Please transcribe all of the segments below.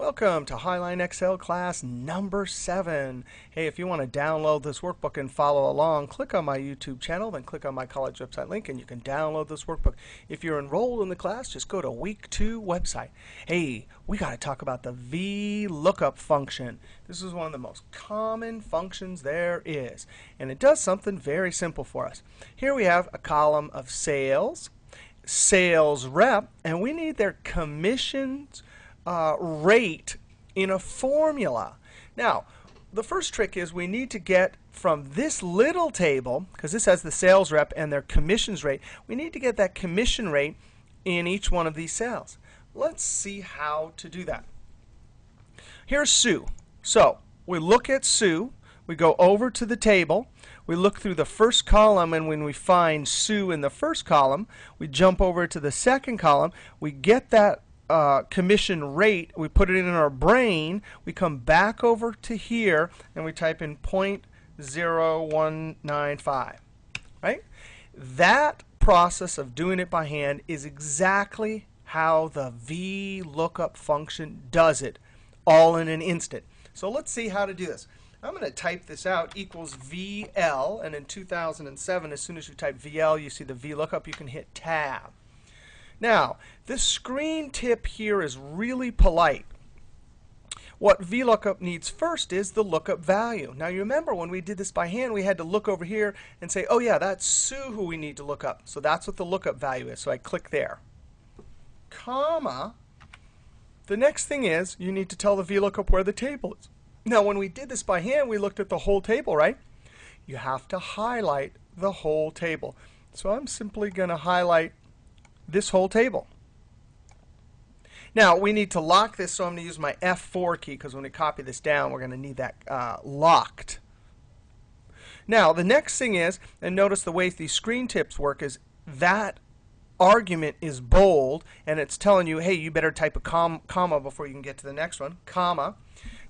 Welcome to Highline Excel class number 7. Hey, if you want to download this workbook and follow along, click on my YouTube channel, then click on my college website link, and you can download this workbook. If you're enrolled in the class, just go to week 2 website. Hey, we got to talk about the VLOOKUP function. This is one of the most common functions there is, and it does something very simple for us. Here we have a column of sales, sales rep, and we need their commissions rate in a formula. Now, the first trick is we need to get from this little table, because this has the sales rep and their commissions rate, we need to get that commission rate in each one of these cells. Let's see how to do that. Here's Sue. So we look at Sue, we go over to the table, we look through the first column, and when we find Sue in the first column, we jump over to the second column, we get that commission rate, we put it in our brain, we come back over to here and we type in 0.0195, right? That process of doing it by hand is exactly how the VLOOKUP function does it, all in an instant. So let's see how to do this. I'm going to type this out, equals VL, and in 2007, as soon as you type VL, you see the VLOOKUP, you can hit tab. Now, this screen tip here is really polite. What VLOOKUP needs first is the lookup value. Now, you remember when we did this by hand, we had to look over here and say, oh, yeah, that's Sue who we need to look up. So that's what the lookup value is. So I click there. Comma. The next thing is you need to tell the VLOOKUP where the table is. Now, when we did this by hand, we looked at the whole table, right? You have to highlight the whole table. So I'm simply going to highlight this whole table. Now, we need to lock this, so I'm going to use my F4 key, because when we copy this down, we're going to need that locked. Now, the next thing is, and notice the way these screen tips work, is that argument is bold, and it's telling you, hey, you better type a comma before you can get to the next one, comma.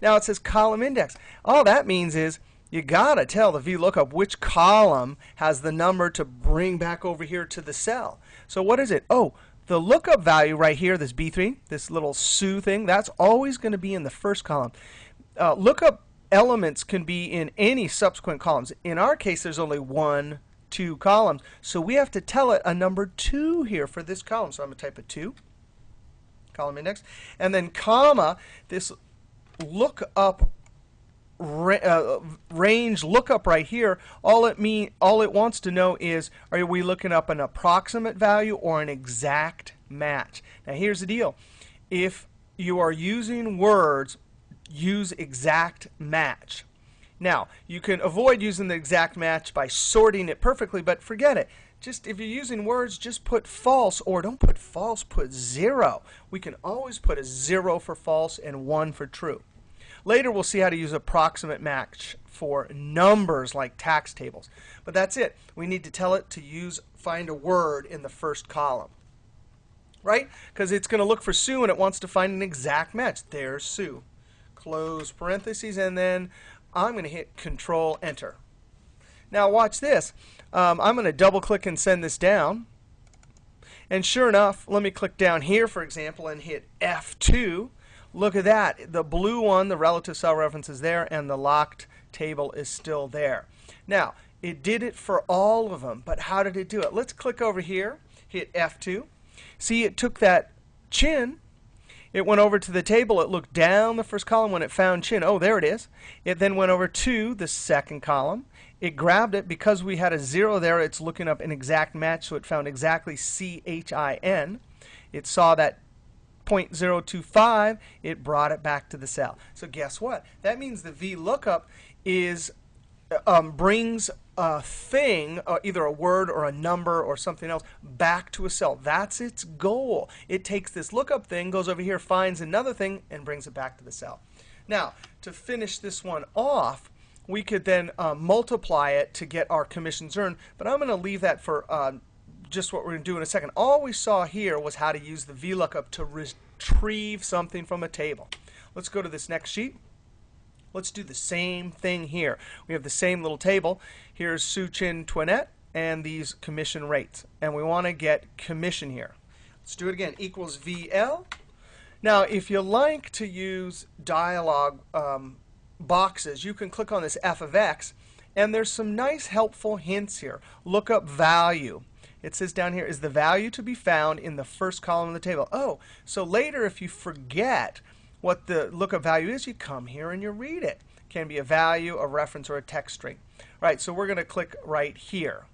Now, it says column index. All that means is you got to tell the VLOOKUP which column has the number to bring back over here to the cell. So what is it? Oh, the lookup value right here, this B3, this little Sue thing, that's always going to be in the first column. Lookup elements can be in any subsequent columns. In our case, there's only 1, 2 columns. So we have to tell it a number 2 here for this column. So I'm going to type a 2, column index, and then comma, this lookup range lookup right here, all it wants to know is, are we looking up an approximate value or an exact match? Now here's the deal. If you are using words, use exact match. Now, you can avoid using the exact match by sorting it perfectly, but forget it. Just if you're using words, just put false, or don't put false, put 0. We can always put a 0 for false and 1 for true. Later, we'll see how to use approximate match for numbers like tax tables. But that's it. We need to tell it to find a word in the first column, right? Because it's going to look for Sue, and it wants to find an exact match. There's Sue. Close parentheses, and then I'm going to hit Control Enter. Now, watch this. I'm going to double-click and send this down. And sure enough, let me click down here, for example, and hit F2. Look at that. The blue one, the relative cell reference is there, and the locked table is still there. Now, it did it for all of them, but how did it do it? Let's click over here, hit F2. See, it took that chin. It went over to the table. It looked down the first column when it found chin. Oh, there it is. It then went over to the second column. It grabbed it. Because we had a 0 there, it's looking up an exact match, so it found exactly CHIN. It saw that 0.025, it brought it back to the cell. So guess what? That means the VLOOKUP brings a thing, either a word or a number or something else, back to a cell. That's its goal. It takes this lookup thing, goes over here, finds another thing, and brings it back to the cell. Now, to finish this one off, we could then multiply it to get our commissions earned, but I'm going to leave that for just what we're going to do in a second. All we saw here was how to use the VLOOKUP to retrieve something from a table. Let's go to this next sheet. Let's do the same thing here. We have the same little table. Here's Sue Chin Twinette and these commission rates. And we want to get commission here. Let's do it again. Equals VL. Now, if you like to use dialog boxes, you can click on this f of x, and there's some nice helpful hints here. Lookup value. It says down here, is the value to be found in the first column of the table? Oh, so later if you forget what the lookup value is, you come here and you read it. It can be a value, a reference, or a text string. Right, so we're going to click right here.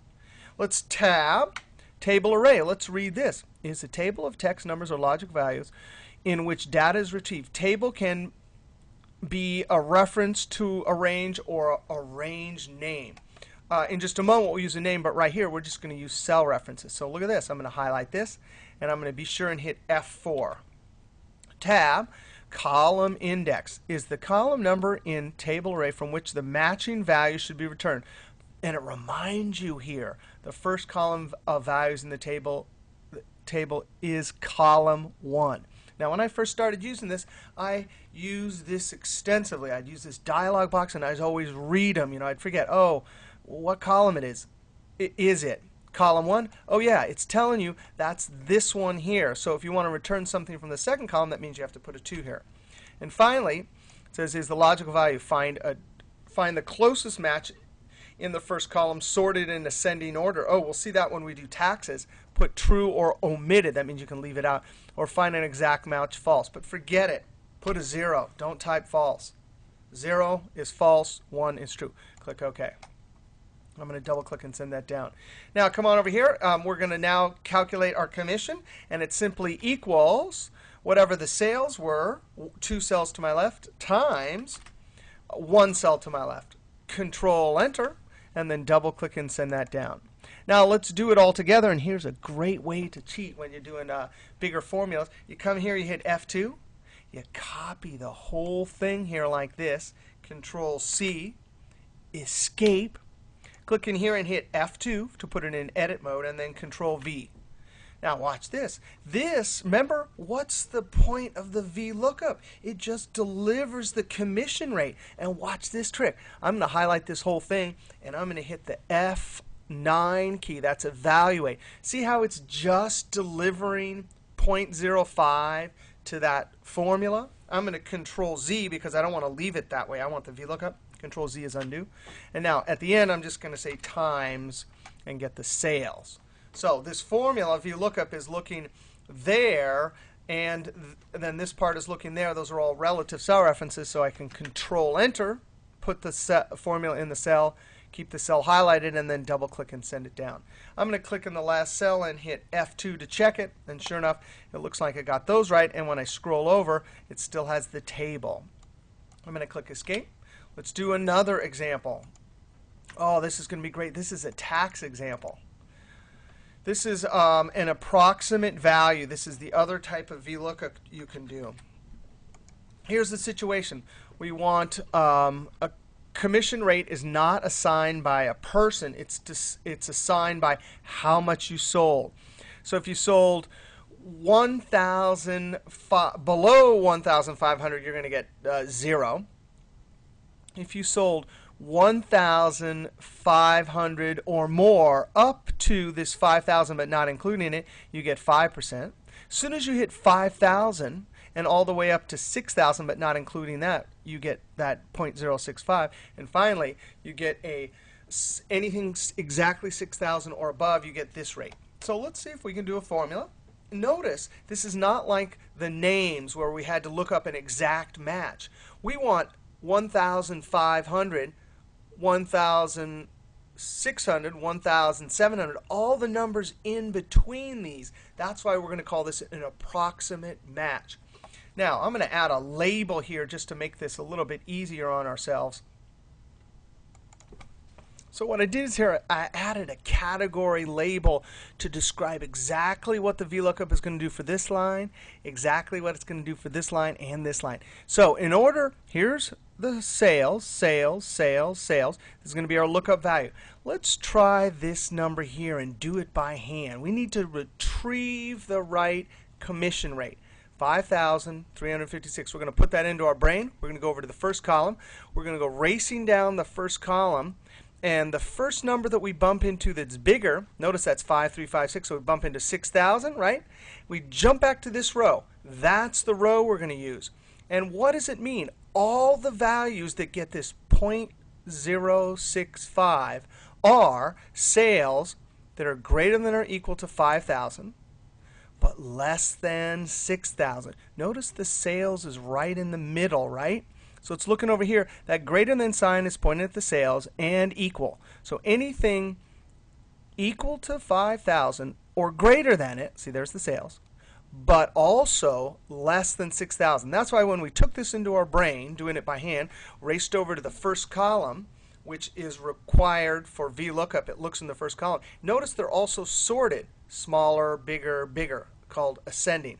Let's tab table array. Let's read this. Is a table of text, numbers, or logic values in which data is retrieved. Table can be a reference to a range or a range name. In just a moment, we'll use a name, but right here, we're just going to use cell references. So look at this. I'm going to highlight this, and I'm going to be sure and hit F4. Tab, column index, is the column number in table array from which the matching value should be returned. And it reminds you here, the first column of values in the table is column 1. Now, when I first started using this, I used this extensively. I'd use this dialog box, and I'd always read them. You know, I'd forget, oh, what column it is. Is it column 1? Oh, yeah, it's telling you that's this one here. So if you want to return something from the second column, that means you have to put a 2 here. And finally, it says, is the logical value. Find the closest match in the first column, sorted in ascending order. Oh, we'll see that when we do taxes. Put true or omitted. That means you can leave it out. Or find an exact match false. But forget it. Put a 0. Don't type false. 0 is false. 1 is true. Click OK. I'm going to double click and send that down. Now come on over here. We're going to now calculate our commission. And it simply equals whatever the sales were, 2 cells to my left, times 1 cell to my left. Control Enter. And then double click and send that down. Now let's do it all together. And here's a great way to cheat when you're doing bigger formulas. You come here, you hit F2. You copy the whole thing here like this. Control C. Escape. Click in here and hit F2 to put it in edit mode, and then Control V. Now watch this. This, remember, what's the point of the VLOOKUP? It just delivers the commission rate. And watch this trick. I'm going to highlight this whole thing, and I'm going to hit the F9 key. That's evaluate. See how it's just delivering 0.05 to that formula? I'm going to Control Z because I don't want to leave it that way. I want the VLOOKUP. Control Z is undo. And now at the end, I'm just going to say times and get the sales. So this formula, VLOOKUP, is looking there, and then this part is looking there. Those are all relative cell references, so I can Control Enter, put the formula in the cell, keep the cell highlighted, and then double click and send it down. I'm going to click in the last cell and hit F2 to check it, and sure enough, it looks like I got those right. And when I scroll over, it still has the table. I'm going to click Escape. Let's do another example. Oh, this is going to be great. This is a tax example. This is an approximate value. This is the other type of VLOOKUP you can do. Here's the situation. We want a commission rate is not assigned by a person. It's assigned by how much you sold. So if you sold 1,000 below 1,500, you're going to get 0. If you sold 1,500 or more up to this 5,000 but not including it, you get 5%. As soon as you hit 5,000 and all the way up to 6,000 but not including that, you get that 0.065. And finally, you get anything exactly 6,000 or above, you get this rate. So let's see if we can do a formula. Notice this is not like the names where we had to look up an exact match. We want 1,500, 1,600, 1,700, all the numbers in between these. That's why we're going to call this an approximate match. Now, I'm going to add a label here just to make this a little bit easier on ourselves. So what I did is here, I added a category label to describe exactly what the VLOOKUP is going to do for this line, exactly what it's going to do for this line and this line. So in order, here's the sales, sales, sales, sales. This is going to be our lookup value. Let's try this number here and do it by hand. We need to retrieve the right commission rate. 5,356. We're going to put that into our brain. We're going to go over to the first column. We're going to go racing down the first column. And the first number that we bump into that's bigger, notice that's 5,356, so we bump into 6,000, right? We jump back to this row. That's the row we're going to use. And what does it mean? All the values that get this 0.065 are sales that are greater than or equal to 5,000, but less than 6,000. Notice the sales is right in the middle, right? So it's looking over here. That greater than sign is pointing at the sales and equal. So anything equal to 5,000 or greater than it, see there's the sales, but also less than 6,000. That's why when we took this into our brain, doing it by hand, raced over to the first column, which is required for VLOOKUP, it looks in the first column. Notice they're also sorted, smaller, bigger, bigger, called ascending.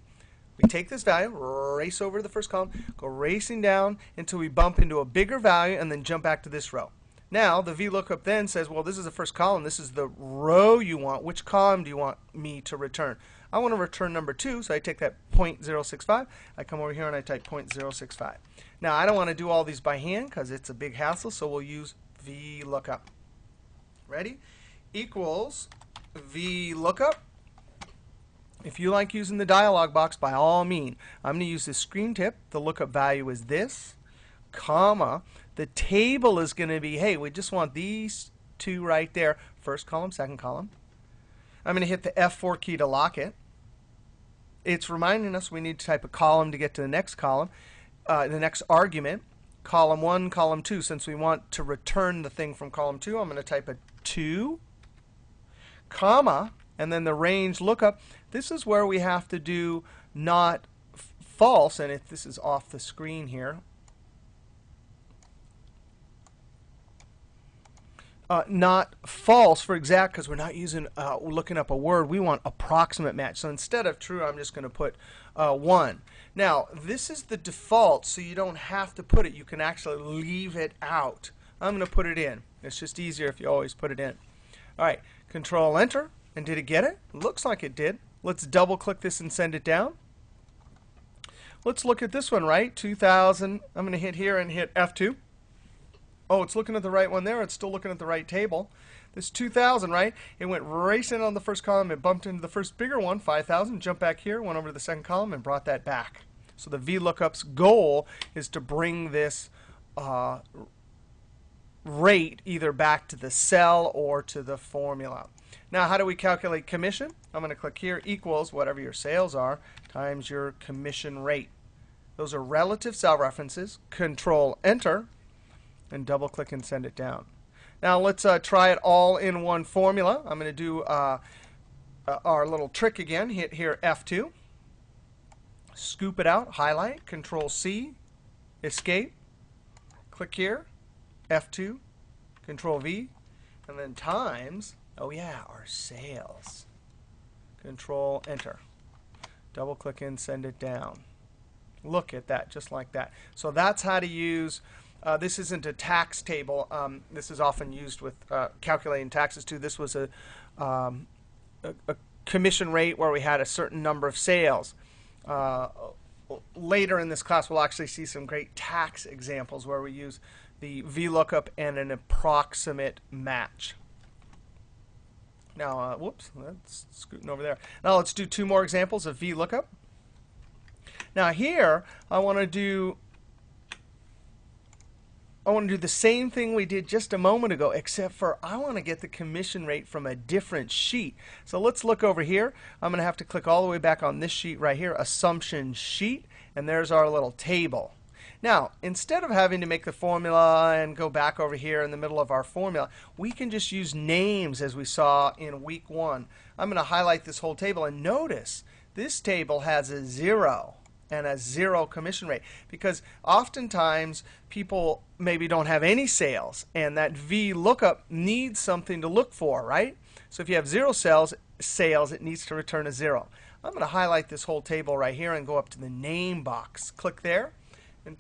We take this value, race over to the first column, go racing down until we bump into a bigger value, and then jump back to this row. Now, the VLOOKUP then says, well, this is the first column. This is the row you want. Which column do you want me to return? I want to return number 2, so I take that 0.065. I come over here and I type 0.065. Now, I don't want to do all these by hand because it's a big hassle, so we'll use VLOOKUP. Ready? Equals VLOOKUP. If you like using the dialog box, by all means, I'm going to use this screen tip. The lookup value is this, comma. The table is going to be, hey, we just want these two right there. First column, second column. I'm going to hit the F4 key to lock it. It's reminding us we need to type a column to get to the next column, the next argument. Column 1, column 2. Since we want to return the thing from column 2, I'm going to type a 2, comma, and then the range lookup. This is where we have to do not false, and if this is off the screen here, not false for exact, because we're not using looking up a word. We want approximate match. So instead of true, I'm just going to put 1. Now, this is the default, so you don't have to put it. You can actually leave it out. I'm going to put it in. It's just easier if you always put it in. All right, Control Enter. And did it get it? Looks like it did. Let's double click this and send it down. Let's look at this one, right? 2,000. I'm going to hit here and hit F2. Oh, it's looking at the right one there. It's still looking at the right table. This 2,000, right? It went racing on the first column. It bumped into the first bigger one, 5,000. Jumped back here, went over to the second column, and brought that back. So the VLOOKUP's goal is to bring this rate either back to the cell or to the formula. Now, how do we calculate commission? I'm going to click here, equals whatever your sales are times your commission rate. Those are relative cell references. Control Enter, and double click and send it down. Now, let's try it all in one formula. I'm going to do our little trick again. Hit here F2, scoop it out, highlight, Control C, escape, click here, F2, Control V, and then times. Oh yeah, our sales. Control Enter. Double click and send it down. Look at that, just like that. So that's how to use, this isn't a tax table. This is often used with calculating taxes too. This was a commission rate where we had a certain number of sales. Later in this class, we'll actually see some great tax examples where we use the VLOOKUP and an approximate match. Now, whoops, that's scooting over there. Now let's do 2 more examples of VLOOKUP. Now here, I want to do the same thing we did just a moment ago, except for I want to get the commission rate from a different sheet. So let's look over here. I'm going to have to click all the way back on this sheet right here, Assumption Sheet, and there's our little table. Now, instead of having to make the formula and go back over here in the middle of our formula, we can just use names as we saw in week 1. I'm going to highlight this whole table, and notice this table has a 0 and a 0 commission rate, because oftentimes people maybe don't have any sales, and that VLOOKUP needs something to look for, right? So if you have 0 sales, it needs to return a 0. I'm going to highlight this whole table right here and go up to the name box. Click there. And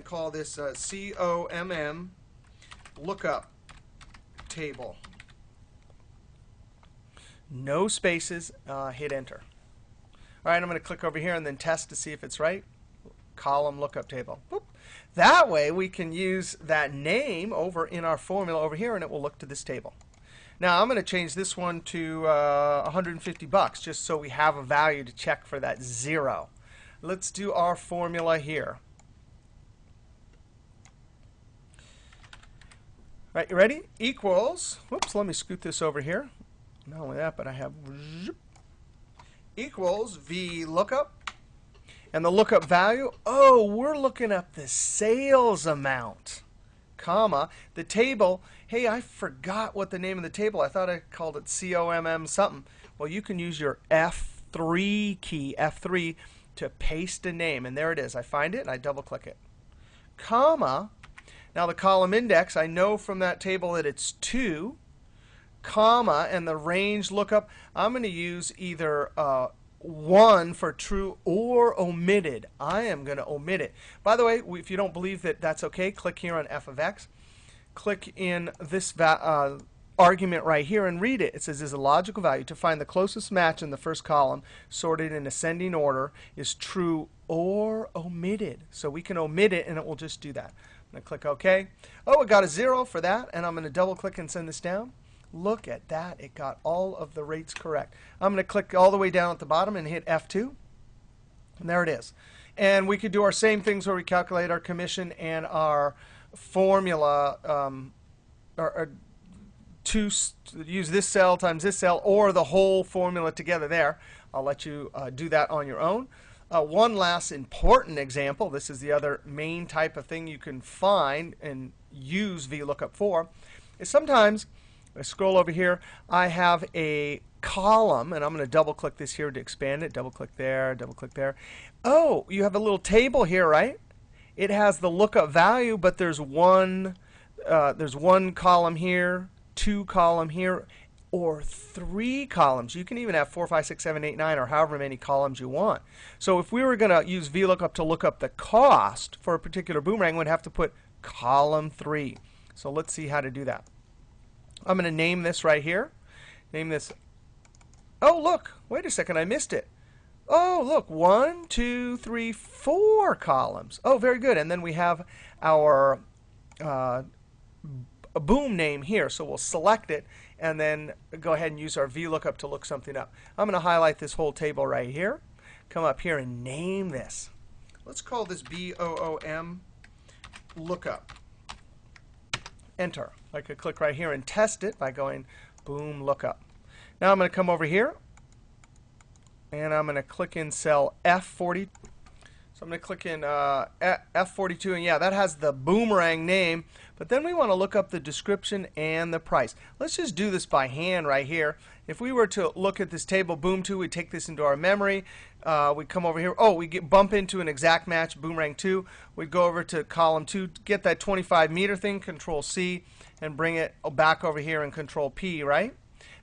call this COMM lookup table. No spaces. Hit Enter. All right, I'm going to click over here and then test to see if it's right. Column lookup table. Boop. That way we can use that name over in our formula over here, and it will look to this table. Now I'm going to change this one to $150 just so we have a value to check for that 0. Let's do our formula here. Right, you ready? Equals, whoops, let me scoot this over here. Not only that, but I have equals VLOOKUP. And the lookup value, oh, we're looking up the sales amount, comma, the table. Hey, I forgot what the name of the table. I thought I called it COMM something. Well, you can use your F3 key, F3, to paste a name. And there it is. I find it, and I double-click it. Comma. Now, the column index, I know from that table that it's 2, comma, and the range lookup, I'm going to use either 1 for true or omitted. I am going to omit it. By the way, if you don't believe that that's OK, click here on f of x. Click in this argument right here and read it. It says, is a logical value to find the closest match in the first column sorted in ascending order is true or omitted. So we can omit it, and it will just do that. I'm going to click OK. Oh, it got a 0 for that, and I'm going to double-click and send this down. Look at that. It got all of the rates correct. I'm going to click all the way down at the bottom and hit F2. And there it is. And we could do our same things where we calculate our commission and our formula, use this cell times this cell, or the whole formula together there. I'll let you do that on your own. One last important example, this is the other main type of thing you can find and use VLOOKUP for, is sometimes, I scroll over here, I have a column, and I'm going to double-click this here to expand it. Double-click there, double-click there. Oh, you have a little table here, right? It has the lookup value, but there's one column here, 2 column here, or 3 columns. You can even have 4, 5, 6, 7, 8, 9, or however many columns you want. So if we were going to use VLOOKUP to look up the cost for a particular boomerang, we'd have to put column 3. So let's see how to do that. I'm going to name this right here. Name this. Oh, look. Wait a second. I missed it. Oh, look. 1, 2, 3, 4 columns. Oh, very good. And then we have our boom name here. So we'll select it and then go ahead and use our VLOOKUP to look something up. I'm going to highlight this whole table right here. Come up here and name this. Let's call this BOOM lookup. Enter. I could click right here and test it by going boom lookup. Now I'm going to come over here and I'm going to click in cell F40. So I'm going to click in F42, and yeah, that has the boomerang name. But then we want to look up the description and the price. Let's just do this by hand right here. If we were to look at this table, boom2, we take this into our memory. We come over here. Oh, we bump into an exact match, boomerang 2. We go over to column 2, get that 25 meter thing, Control C, and bring it back over here and Control P, right?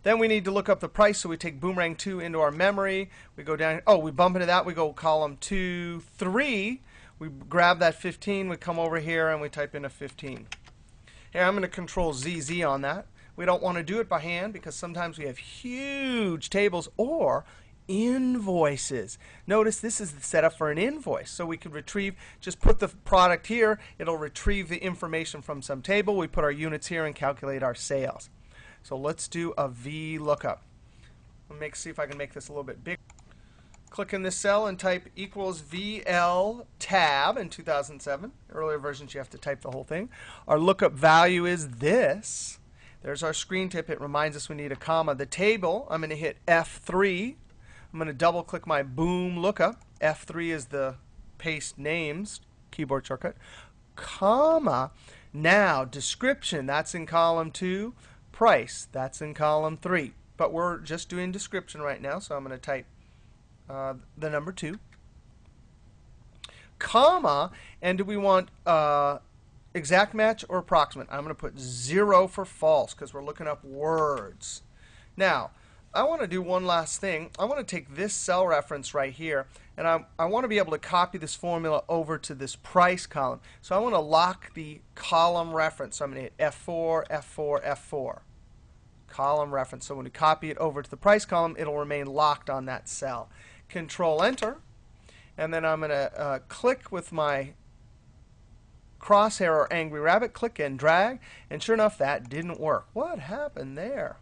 Then we need to look up the price, so we take boomerang 2 into our memory. We go down. Oh, we bump into that. We go column 2, 3. We grab that 15. We come over here and we type in a 15. Here, I'm going to Control ZZ on that. We don't want to do it by hand because sometimes we have huge tables or invoices. Notice this is the setup for an invoice. So we could retrieve, just put the product here. It'll retrieve the information from some table. We put our units here and calculate our sales. So let's do a VLOOKUP. See if I can make this a little bit bigger. Click in this cell and type equals VL tab in 2007. Earlier versions you have to type the whole thing. Our lookup value is this. There's our screen tip. It reminds us we need a comma. The table, I'm going to hit F3. I'm going to double click my boom lookup. F3 is the paste names keyboard shortcut. Comma. Now description, that's in column 2. Price, that's in column 3. But we're just doing description right now, so I'm going to type the number 2. Comma, and do we want exact match or approximate? I'm going to put 0 for false because we're looking up words. Now, I want to do one last thing. I want to take this cell reference right here, and I want to be able to copy this formula over to this price column. So I want to lock the column reference. So I'm going to hit F4, F4, F4. Column reference. So when we copy it over to the price column, it'll remain locked on that cell. Control Enter, and then I'm going to click with my crosshair or angry rabbit, click and drag, and sure enough, that didn't work. What happened there?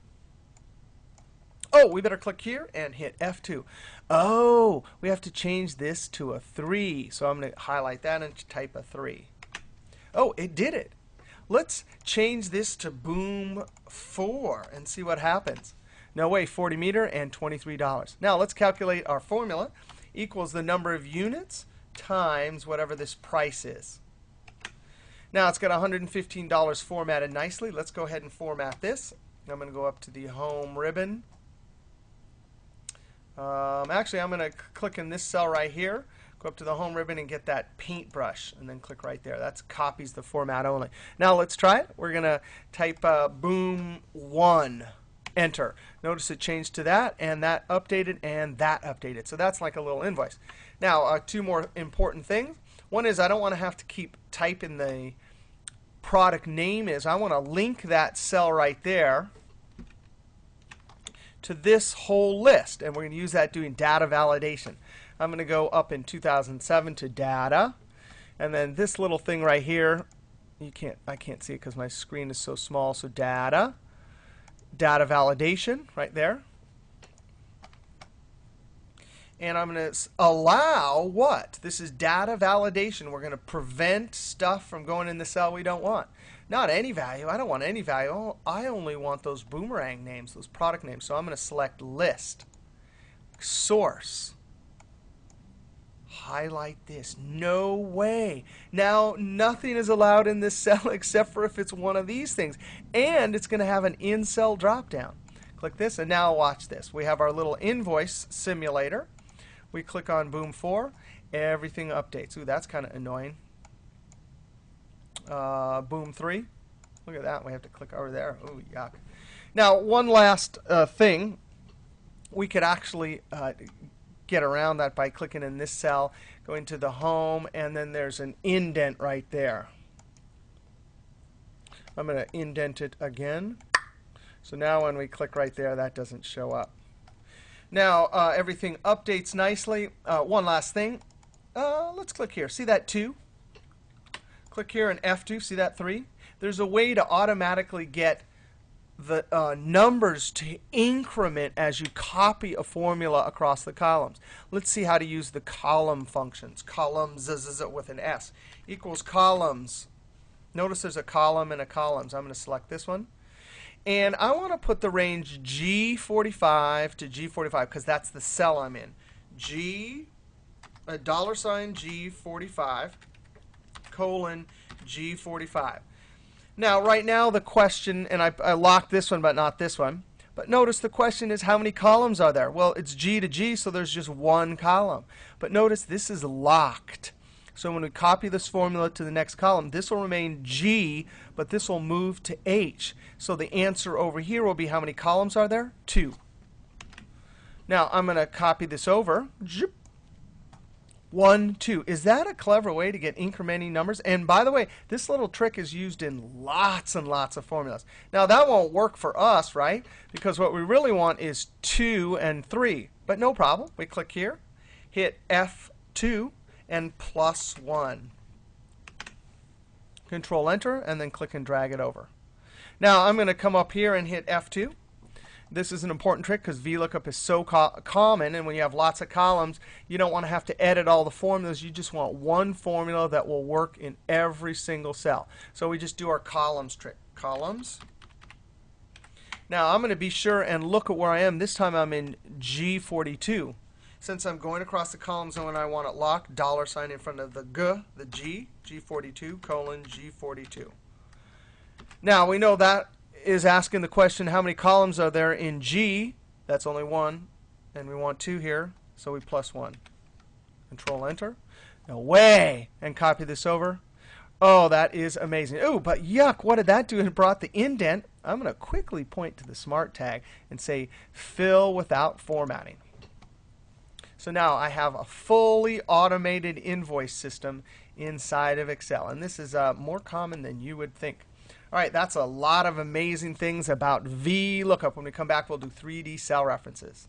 Oh, we better click here and hit F2. Oh, we have to change this to a 3. So I'm going to highlight that and type a 3. Oh, it did it. Let's change this to boom 4 and see what happens. No way, 40 meter and $23. Now let's calculate our formula. Equals the number of units times whatever this price is. Now it's got $115 formatted nicely. Let's go ahead and format this. I'm going to go up to the home ribbon. Actually, I'm going to click in this cell right here. Go up to the home ribbon and get that paintbrush, and then click right there. That copies the format only. Now let's try it. We're going to type boom 1. Enter. Notice it changed to that, and that updated, and that updated. So that's like a little invoice. Now, two more important things. One is I don't want to have to keep typing the product name is. I want to link that cell right there to this whole list, and we're going to use that doing data validation. I'm going to go up in 2007 to data, and then this little thing right here, I can't see it because my screen is so small. So data validation right there. And I'm going to allow what? This is data validation. We're going to prevent stuff from going in the cell we don't want. Not any value. I don't want any value. I only want those boomerang names, those product names. So I'm going to select list, source, highlight this. No way. Now nothing is allowed in this cell except for if it's one of these things. And it's going to have an in-cell drop-down. Click this, and now watch this. We have our little invoice simulator. We click on boom 4. Everything updates. Ooh, that's kind of annoying. Boom 3. Look at that. We have to click over there. Ooh, yuck. Now, one last thing. We could actually get around that by clicking in this cell, going to the home, and then there's an indent right there. I'm going to indent it again. So now when we click right there, that doesn't show up. Now everything updates nicely. One last thing. Let's click here. See that 2? Click here and F2. See that 3? There's a way to automatically get the numbers to increment as you copy a formula across the columns. Let's see how to use the column functions. Columns with an S equals columns. Notice there's a column and a columns. I'm going to select this one. And I want to put the range G45 to G45 because that's the cell I'm in. $G45 colon G45. Now, right now, the question, and I locked this one but not this one. But notice the question is how many columns are there? Well, it's G to G, so there's just one column. But notice this is locked. So when we copy this formula to the next column, this will remain G, but this will move to H. So the answer over here will be how many columns are there? 2. Now I'm going to copy this over. 1, 2. Is that a clever way to get incrementing numbers? And by the way, this little trick is used in lots and lots of formulas. Now that won't work for us, right? Because what we really want is 2 and 3. But no problem. We click here, hit F2. And +1. Control Enter, and then click and drag it over. Now I'm going to come up here and hit F2. This is an important trick because VLOOKUP is so common, and when you have lots of columns, you don't want to have to edit all the formulas. You just want one formula that will work in every single cell. So we just do our columns trick. Columns. Now I'm going to be sure and look at where I am. This time I'm in G42. Since I'm going across the columns and when I want it locked, $sign in front of the G, G42 colon G42. Now we know that is asking the question how many columns are there in G. That's only 1, and we want 2 here, so we +1. Control Enter. No way! And copy this over. Oh, that is amazing. Oh, but yuck, what did that do? It brought the indent. I'm going to quickly point to the Smart tag and say fill without formatting. So now I have a fully automated invoice system inside of Excel. And this is more common than you would think. All right, that's a lot of amazing things about VLOOKUP. When we come back, we'll do 3D cell references.